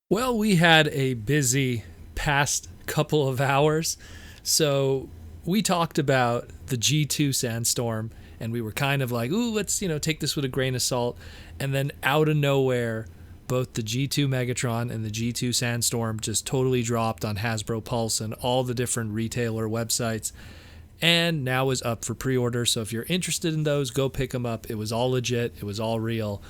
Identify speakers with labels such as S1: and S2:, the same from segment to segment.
S1: Well, we had a busy past couple of hours. So we talked about the G2 Sandstorm, and we were kind of like, ooh, let's, take this with a grain of salt. And then out of nowhere, both the G2 Megatron and the G2 Sandstorm just totally dropped on Hasbro Pulse and all the different retailer websites. And now is up for pre-order. So if you're interested in those, go pick them up. It was all legit. It was all real.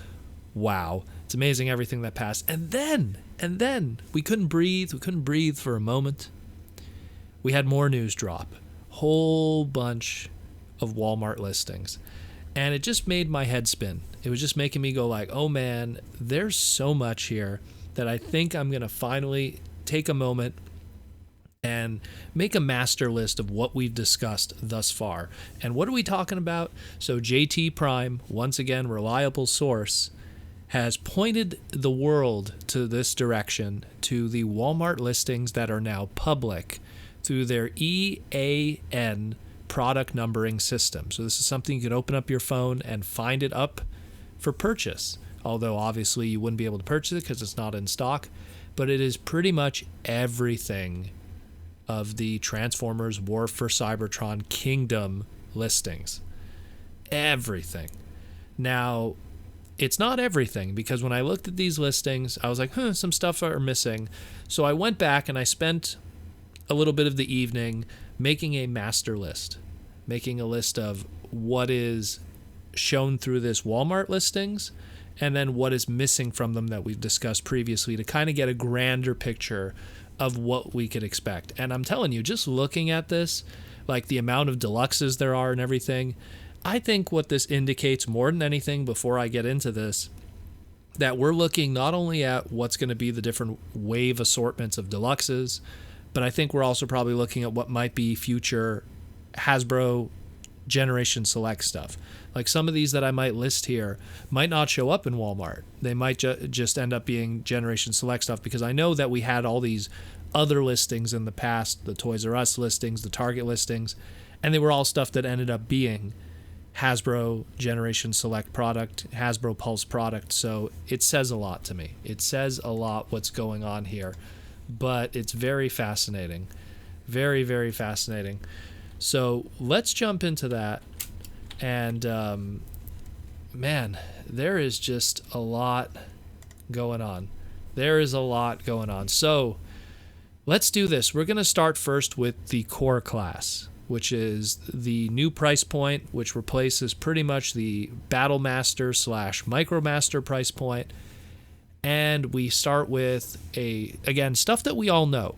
S1: Wow. It's amazing everything that passed. And then we couldn't breathe. We couldn't breathe for a moment. We had more news drop. Whole bunch of Walmart listings. And it just made my head spin. It was just making me go like, oh man, there's so much here that I think I'm going to finally take a moment and make a master list of what we've discussed thus far. And what are we talking about? So JT Prime, once again, reliable source, has pointed the world to this direction, to the Walmart listings that are now public through their EAN product numbering system. So this is something you can open up your phone and find it up for purchase. Although obviously you wouldn't be able to purchase it because it's not in stock, but it is pretty much everything of the Transformers War for Cybertron Kingdom listings. Everything. Now, it's not everything, because when I looked at these listings, I was like, some stuff are missing. So I went back and I spent a little bit of the evening making a master list, making a list of what is shown through this Walmart listings and then what is missing from them that we've discussed previously to kind of get a grander picture of what we could expect. And I'm telling you, just looking at this, like the amount of deluxes there are and everything, I think what this indicates more than anything before I get into this, that we're looking not only at what's going to be the different wave assortments of deluxes, but I think we're also probably looking at what might be future Hasbro Generation Select stuff. Like some of these that I might list here might not show up in Walmart. They might just end up being Generation Select stuff, because I know that we had all these other listings in the past, the Toys R Us listings, the Target listings, and they were all stuff that ended up being Hasbro Generation Select product, Hasbro Pulse product. So it says a lot to me. It says a lot what's going on here. But it's very fascinating. Very, very fascinating. So let's jump into that. And, man, there is just a lot going on. There is a lot going on. So let's do this. We're going to start first with the core class, which is the new price point, which replaces pretty much the Battle Master / Micromaster price point. And we start with again, stuff that we all know.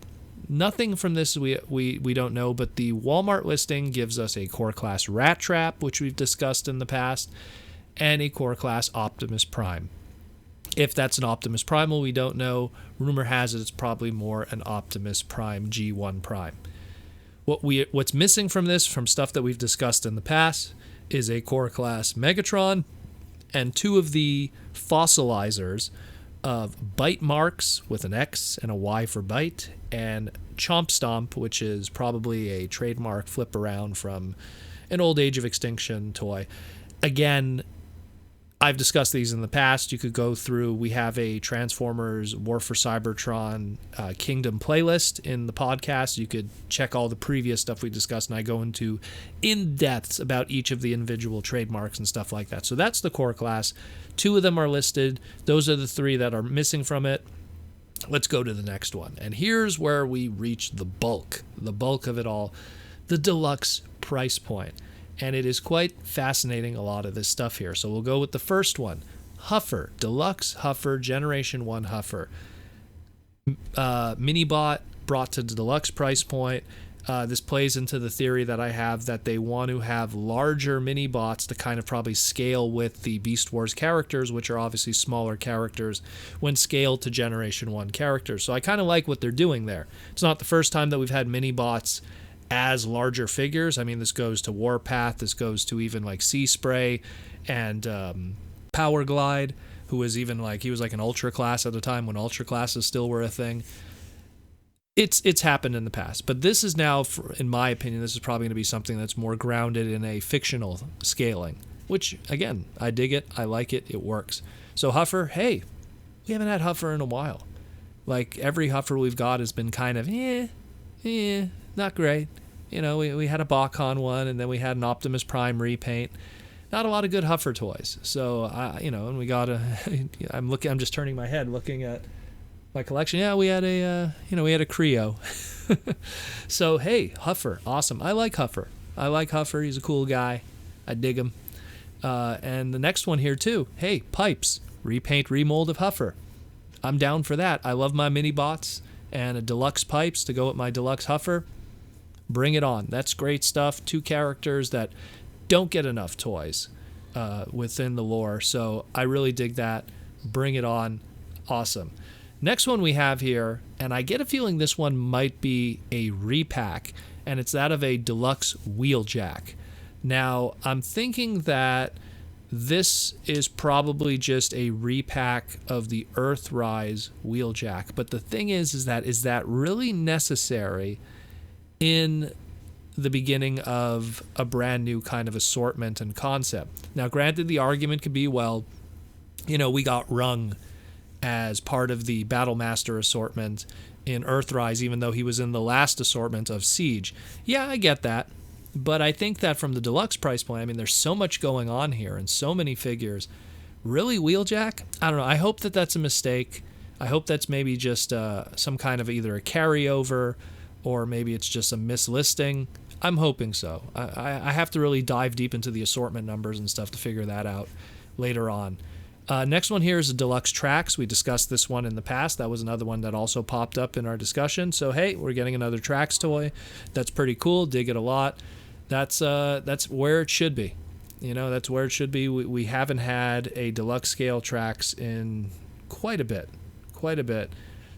S1: Nothing from this we don't know, but the Walmart listing gives us a core class Rat Trap, which we've discussed in the past, and a core class Optimus Prime. If that's an Optimus Primal, we don't know. Rumor has it it's probably more an Optimus Prime G1 Prime. What's missing from this, from stuff that we've discussed in the past, is a core class Megatron and two of the fossilizers of Bite Marks with an X and a Y for Bite, and Chomp Stomp, which is probably a trademark flip around from an old Age of Extinction toy. Again, I've discussed these in the past. You could go through, we have a Transformers War for Cybertron Kingdom playlist in the podcast. You could check all the previous stuff we discussed, and I go into in-depths about each of the individual trademarks and stuff like that. So that's the core class. Two of them are listed. Those are the three that are missing from it. Let's go to the next one. And here's where we reach the bulk of it all, the deluxe price point. And it is quite fascinating, a lot of this stuff here. So we'll go with the first one. Huffer, Deluxe Huffer, Generation 1 Huffer. Minibot brought to the deluxe price point. This plays into the theory that I have that they want to have larger mini-bots to kind of probably scale with the Beast Wars characters, which are obviously smaller characters when scaled to Generation 1 characters. So I kind of like what they're doing there. It's not the first time that we've had mini-bots as larger figures. I mean, this goes to Warpath, this goes to even like Sea Spray and Power Glide, who was even like, he was like an Ultra Class at a time when Ultra Classes still were a thing. It's happened in the past, but this is now, in my opinion, this is probably going to be something that's more grounded in a fictional scaling, which, again, I dig it, I like it, it works. So Huffer, hey, we haven't had Huffer in a while. Like, every Huffer we've got has been kind of, not great. You know, we had a Bacon one, and then we had an Optimus Prime repaint. Not a lot of good Huffer toys. So, and we got I'm just turning my head looking at my collection. Yeah, we had a Creo. So, hey, Huffer, awesome. I like Huffer. He's a cool guy. I dig him. And the next one here, too. Hey, Pipes, repaint, remold of Huffer. I'm down for that. I love my mini bots and a Deluxe Pipes to go with my Deluxe Huffer. Bring it on. That's great stuff. 2 characters that don't get enough toys within the lore. So I really dig that. Bring it on. Awesome. Next one we have here, and I get a feeling this one might be a repack, and it's that of a Deluxe Wheeljack. Now, I'm thinking that this is probably just a repack of the Earthrise Wheeljack. But the thing is that really necessary in the beginning of a brand new kind of assortment and concept? Now, granted, the argument could be, well, we got Rung as part of the Battlemaster assortment in Earthrise, even though he was in the last assortment of Siege. Yeah, I get that. But I think that from the deluxe price point, I mean, there's so much going on here and so many figures. Really, Wheeljack? I don't know. I hope that that's a mistake. I hope that's maybe just some kind of either a carryover or maybe it's just a mislisting. I'm hoping so. I have to really dive deep into the assortment numbers and stuff to figure that out later on. Next one here is a Deluxe Tracks. We discussed this one in the past. That was another one that also popped up in our discussion. So, hey, we're getting another Tracks toy. That's pretty cool. Dig it a lot. That's where it should be. That's where it should be. We haven't had a Deluxe Scale Tracks in quite a bit.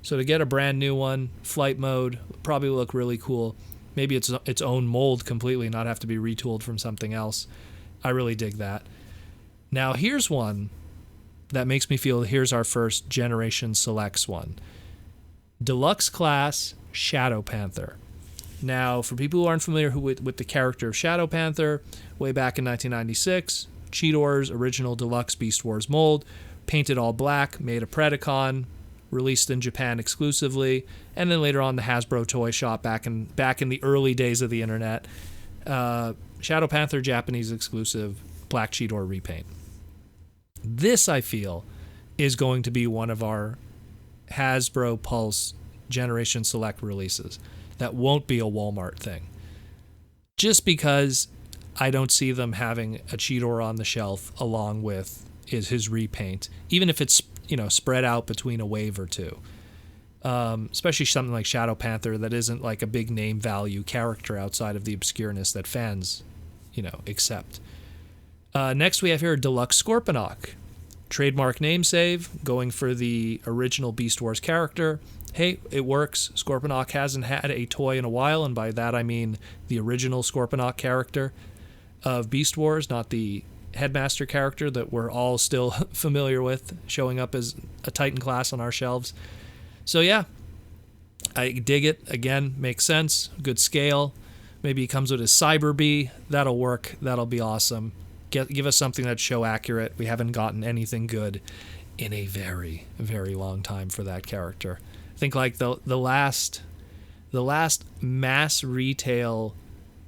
S1: So to get a brand new one, flight mode, probably look really cool. Maybe it's its own mold completely, not have to be retooled from something else. I really dig that. Now, here's one that makes me feel here's our first Generation Selects one. Deluxe Class Shadow Panther. Now, for people who aren't familiar with the character of Shadow Panther, way back in 1996, Cheetor's original Deluxe Beast Wars mold, painted all black, made a Predacon, released in Japan exclusively, and then later on the Hasbro toy shop back in the early days of the internet. Shadow Panther Japanese exclusive, black Cheetor repaint. This, I feel, is going to be one of our Hasbro Pulse Generation Select releases. That won't be a Walmart thing. Just because I don't see them having a Cheetor on the shelf along with his repaint, even if it's spread out between a wave or two. Especially something like Shadow Panther that isn't like a big name value character outside of the obscureness that fans, accept. Next we have here Deluxe Scorpenoc. Trademark name save, going for the original Beast Wars character. Hey, it works. Scorpenoc hasn't had a toy in a while, and by that I mean the original Scorpenoc character of Beast Wars, not the Headmaster character that we're all still familiar with, showing up as a Titan class on our shelves. So yeah, I dig it. Again, makes sense. Good scale. Maybe he comes with his Cyber Bee. That'll work. That'll be awesome. Give us something that's show accurate. We haven't gotten anything good in a very, very long time for that character. I think like the last mass retail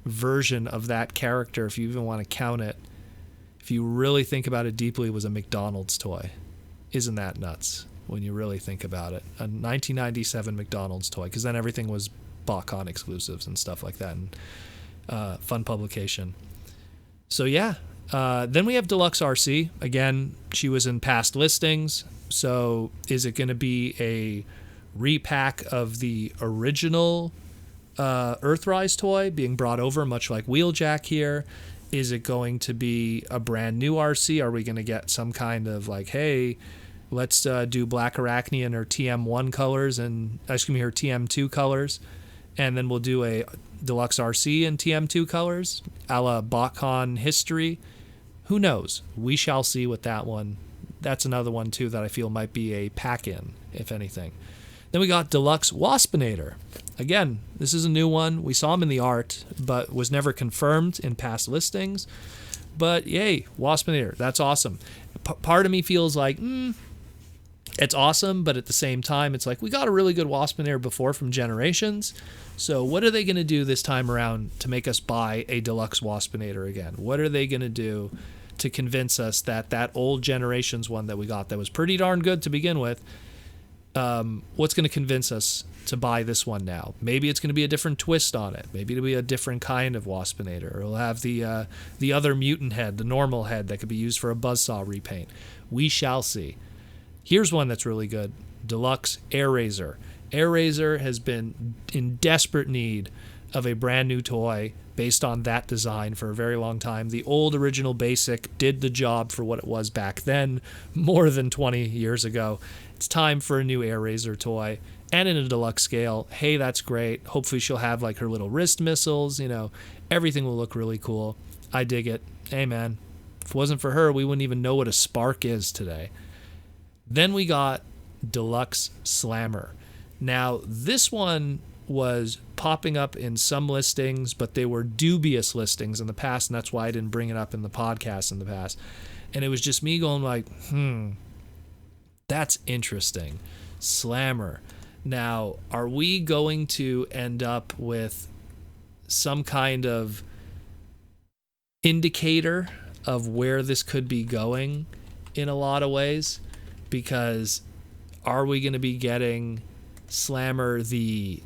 S1: version of that character, if you even want to count it, if you really think about it deeply, was a McDonald's toy. Isn't that nuts when you really think about it? A 1997 McDonald's toy, because then everything was Bacon exclusives and stuff like that, and fun publication. So yeah, then we have Deluxe RC. Again, she was in past listings. So is it going to be a repack of the original Earthrise toy being brought over, much like Wheeljack here? Is it going to be a brand new RC? Are we going to get some kind of like, hey, let's do Black Arachne in her TM1 colors and her TM2 colors, and then we'll do a Deluxe RC in TM2 colors, a la Bacon history? Who knows? We shall see with that one. That's another one too that I feel might be a pack-in, if anything. Then we got Deluxe Waspinator. Again, this is a new one. We saw him in the art, but was never confirmed in past listings. But yay, Waspinator, that's awesome. Part of me feels like, It's awesome, but at the same time, it's like, we got a really good Waspinator before from Generations. So what are they going to do this time around to make us buy a Deluxe Waspinator again? What are they going to do to convince us that that old Generations one that we got that was pretty darn good to begin with, what's going to convince us to buy this one now? Maybe it's going to be a different twist on it. Maybe it'll be a different kind of Waspinator. It'll have the other mutant head, the normal head that could be used for a buzzsaw repaint. We shall see. Here's one that's really good. Deluxe Air Razor. Air Razor has been in desperate need of a brand new toy based on that design for a very long time. The old original basic did the job for what it was back then, more than 20 years ago. It's time for a new Air Razor toy, and in a deluxe scale. Hey, that's great. Hopefully she'll have like her little wrist missiles, everything will look really cool. I dig it. Hey man, if it wasn't for her, we wouldn't even know what a spark is today. Then we got Deluxe Slammer. Now, this one was popping up in some listings, but they were dubious listings in the past, and that's why I didn't bring it up in the podcast in the past. And it was just me going like, that's interesting. Slammer. Now, are we going to end up with some kind of indicator of where this could be going in a lot of ways? Because are we going to be getting Slammer, the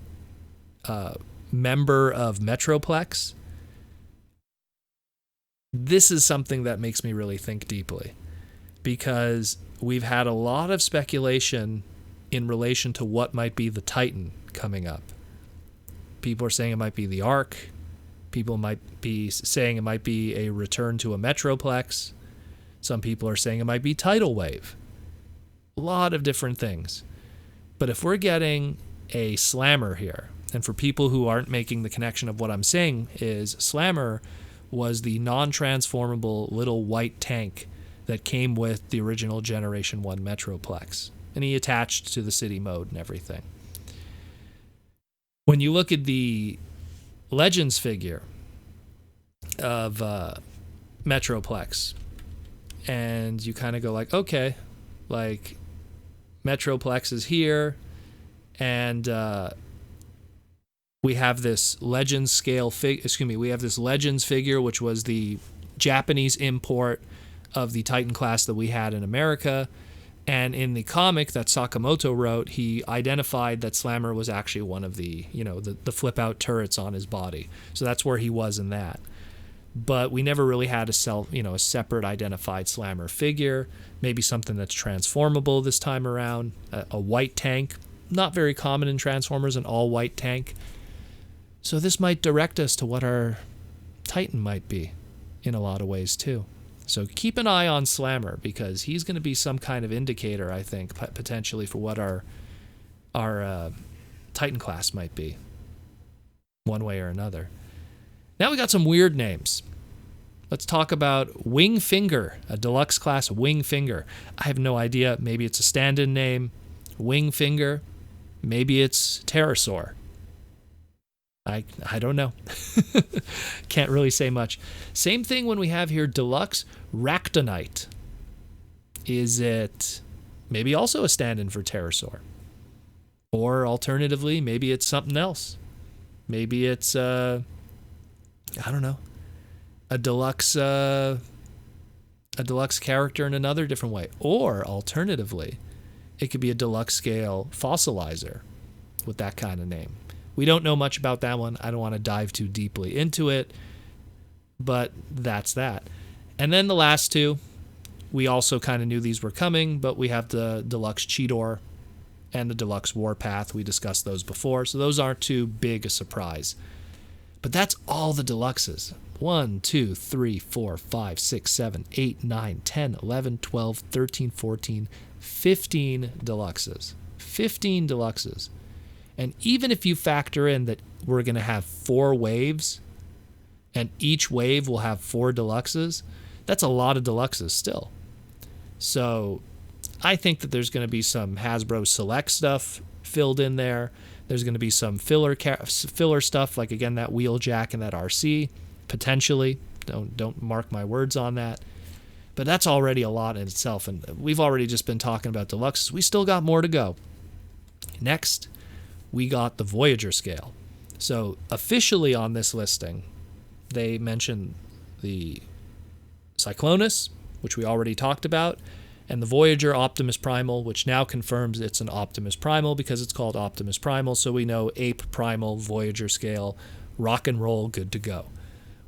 S1: member of Metroplex? This is something that makes me really think deeply, because we've had a lot of speculation in relation to what might be the Titan coming up. People are saying it might be the Ark. People might be saying it might be a return to a Metroplex. Some people are saying it might be Tidal Wave. A lot of different things. But if we're getting a Slammer here, and for people who aren't making the connection of what I'm saying, is Slammer was the non-transformable little white tank that came with the original Generation 1 Metroplex. And he attached to the city mode and everything. When you look at the Legends figure of Metroplex, and you kind of go like, okay, like Metroplex is here, and we have this Legends scale we have this Legends figure, which was the Japanese import of the Titan class that we had in America. And in the comic that Sakamoto wrote, he identified that Slammer was actually one of the flip out turrets on his body. So that's where he was in that. But we never really had a separate identified Slammer figure. Maybe something that's transformable this time around. A white tank. Not very common in Transformers, an all white tank. So this might direct us to what our Titan might be in a lot of ways too. So keep an eye on Slammer, because he's going to be some kind of indicator, I think, potentially for what our Titan class might be, one way or another. Now we got some weird names. Let's talk about Wing Finger, a deluxe class Wing Finger. I have no idea. Maybe it's a stand-in name. Wing Finger. Maybe it's Pterosaur. I don't know. Can't really say much. Same thing when we have here Deluxe Ractonite. Is it maybe also a stand-in for Pterosaur? Or alternatively, maybe it's something else. Maybe it's, I don't know, a deluxe character in another different way. Or alternatively, it could be a deluxe scale fossilizer with that kind of name. We don't know much about that one. I don't want to dive too deeply into it, but that's that. And then the last two, we also kind of knew these were coming, but we have the Deluxe Cheetor and the Deluxe Warpath. We discussed those before, so those aren't too big a surprise. But that's all the deluxes. 1, 2, 3, 4, 5, 6, 7, 8, 9, 10, 11, 12, 13, 14, 15 deluxes. 15 deluxes. And even if you factor in that we're going to have 4 waves, and each wave will have 4 deluxes, that's a lot of deluxes still. So I think that there's going to be some Hasbro Select stuff filled in there. There's going to be some filler stuff, like, again, that Wheeljack and that RC, potentially. Don't mark my words on that. But that's already a lot in itself, and we've already just been talking about Deluxes. We still got more to go. Next, we got the Voyager Scale. So officially on this listing, they mention the Cyclonus, which we already talked about, and the Voyager Optimus Primal, which now confirms it's an Optimus Primal because it's called Optimus Primal, so we know Ape Primal, Voyager Scale, rock and roll, good to go.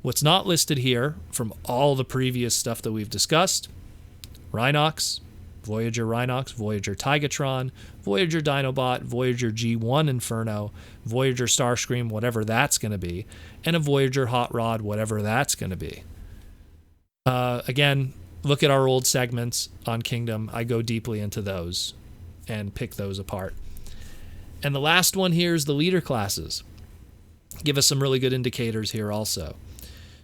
S1: What's not listed here from all the previous stuff that we've discussed, Rhinox, Voyager Rhinox, Voyager Tigatron, Voyager Dinobot, Voyager G1 Inferno, Voyager Starscream, whatever that's going to be, and a Voyager Hot Rod, whatever that's going to be. Again, look at our old segments on Kingdom. I go deeply into those and pick those apart. And the last one here is the leader classes. Give us some really good indicators here also.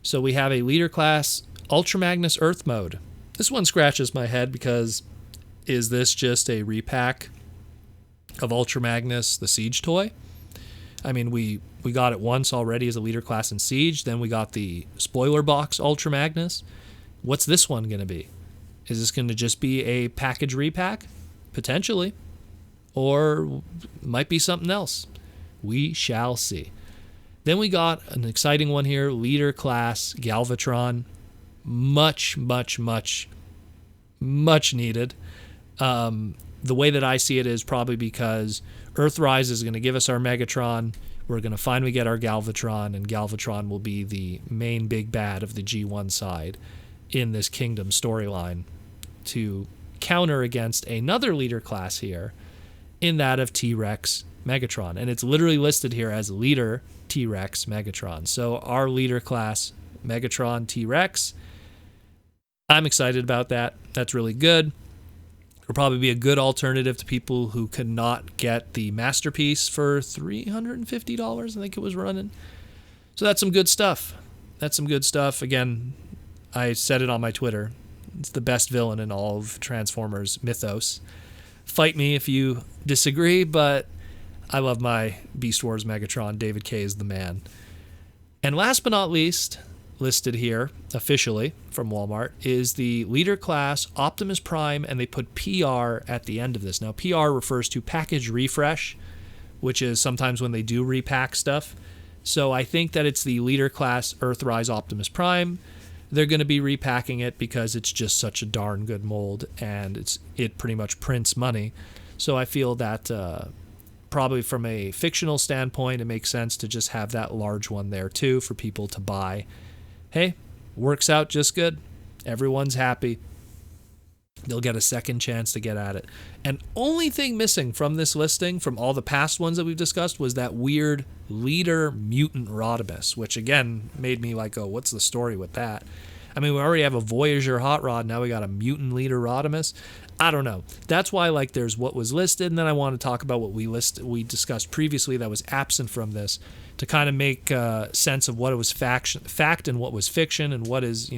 S1: So we have a leader class, Ultra Magnus Earth mode. This one scratches my head because is this just a repack of Ultra Magnus, the Siege toy? I mean, we got it once already as a leader class in Siege. Then we got the spoiler box Ultra Magnus. What's this one going to be? Is this going to just be a package repack? Potentially. Or might be something else. We shall see. Then we got an exciting one here, leader class Galvatron. Much, much, much, much needed. The way that I see it is probably because Earthrise is going to give us our Megatron. We're going to finally get our Galvatron, and Galvatron will be the main big bad of the G1 side in this Kingdom storyline to counter against another leader class here in that of T-Rex Megatron. And it's literally listed here as leader T-Rex Megatron. So our leader class Megatron T-Rex, I'm excited about that. That's really good. It'll probably be a good alternative to people who could not get the Masterpiece for $350, I think it was running. So that's some good stuff. That's some good stuff. Again, I said it on my Twitter. It's the best villain in all of Transformers mythos. Fight me if you disagree, but I love my Beast Wars Megatron. David K. is the man. And last but not least, listed here officially from Walmart, is the leader class Optimus Prime, and they put PR at the end of this. Now, PR refers to package refresh, which is sometimes when they do repack stuff. So I think that it's the leader class Earthrise Optimus Prime. They're going to be repacking it because it's just such a darn good mold, and it pretty much prints money. So I feel that probably from a fictional standpoint, it makes sense to just have that large one there too for people to buy. Hey, works out just good. Everyone's happy. They'll get a second chance to get at it. And only thing missing from this listing, from all the past ones that we've discussed, was that weird leader mutant Rodimus, which again made me like, oh, what's the story with that? I mean, we already have a Voyager Hot Rod. Now we got a mutant leader Rodimus. I don't know. That's why like there's what was listed, and then I want to talk about what we discussed previously that was absent from this, to kind of make sense of what it was fact and what was fiction and what is,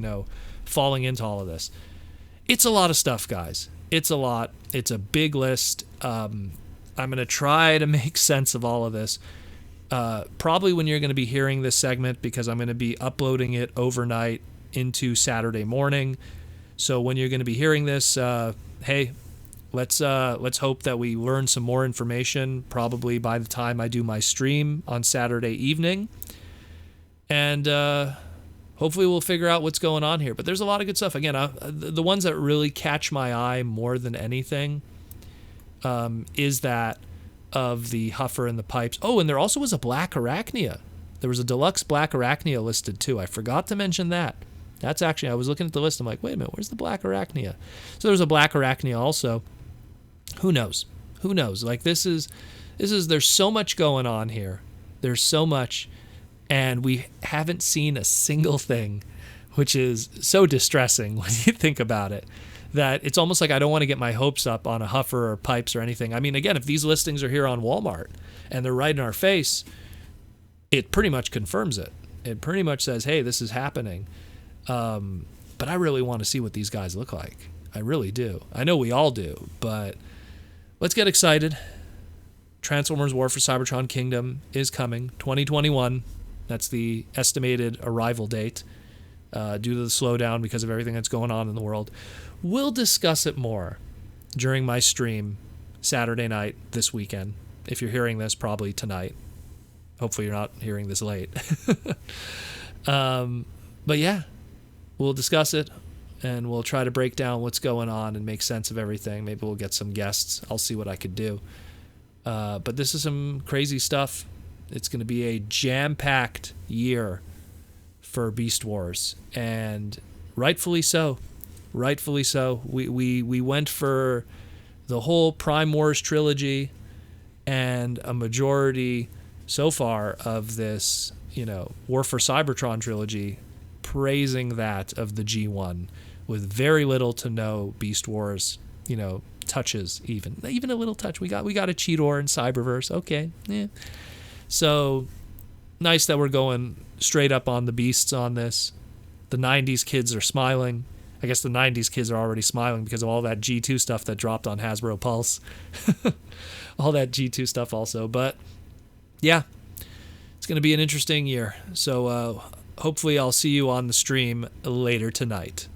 S1: falling into all of this. It's a lot of stuff, guys. It's a lot. It's a big list. I'm going to try to make sense of all of this. Probably when you're going to be hearing this segment, because I'm going to be uploading it overnight into Saturday morning. So when you're going to be hearing this, hey, let's hope that we learn some more information probably by the time I do my stream on Saturday evening. And hopefully we'll figure out what's going on here. But there's a lot of good stuff. Again, the ones that really catch my eye more than anything is that of the Huffer and the Pipes. Oh, and there also was a Black Arachnia. There was a Deluxe Black Arachnia listed too. I forgot to mention that. That's actually, I was looking at the list. I'm like, wait a minute, where's the Black Arachnia? So there's a Black Arachnia also. Who knows? Who knows? Like there's so much going on here. There's so much, and we haven't seen a single thing, which is so distressing when you think about it, that it's almost like I don't want to get my hopes up on a Huffer or Pipes or anything. I mean, again, if these listings are here on Walmart and they're right in our face, it pretty much confirms it. It pretty much says, hey, this is happening. But I really want to see what these guys look like. I really do. I know we all do, but let's get excited. Transformers War for Cybertron Kingdom is coming, 2021. That's the estimated arrival date. due to the slowdown because of everything that's going on in the world. We'll discuss it more during my stream Saturday night this weekend. If you're hearing this, probably tonight. Hopefully you're not hearing this late. But yeah, we'll discuss it, and we'll try to break down what's going on and make sense of everything. Maybe we'll get some guests. I'll see what I could do. But this is some crazy stuff. It's going to be a jam-packed year for Beast Wars, and rightfully so. Rightfully so. We went for the whole Prime Wars trilogy and a majority so far of this, War for Cybertron trilogy, praising that of the G1 with very little to no Beast Wars, touches, even a little touch. We got a Cheetor in Cyberverse. Okay. Yeah. So nice that we're going straight up on the beasts on this. The 90s kids are smiling. I guess the 90s kids are already smiling because of all that G2 stuff that dropped on Hasbro Pulse. All that G2 stuff also. But yeah, it's going to be an interesting year. So hopefully I'll see you on the stream later tonight.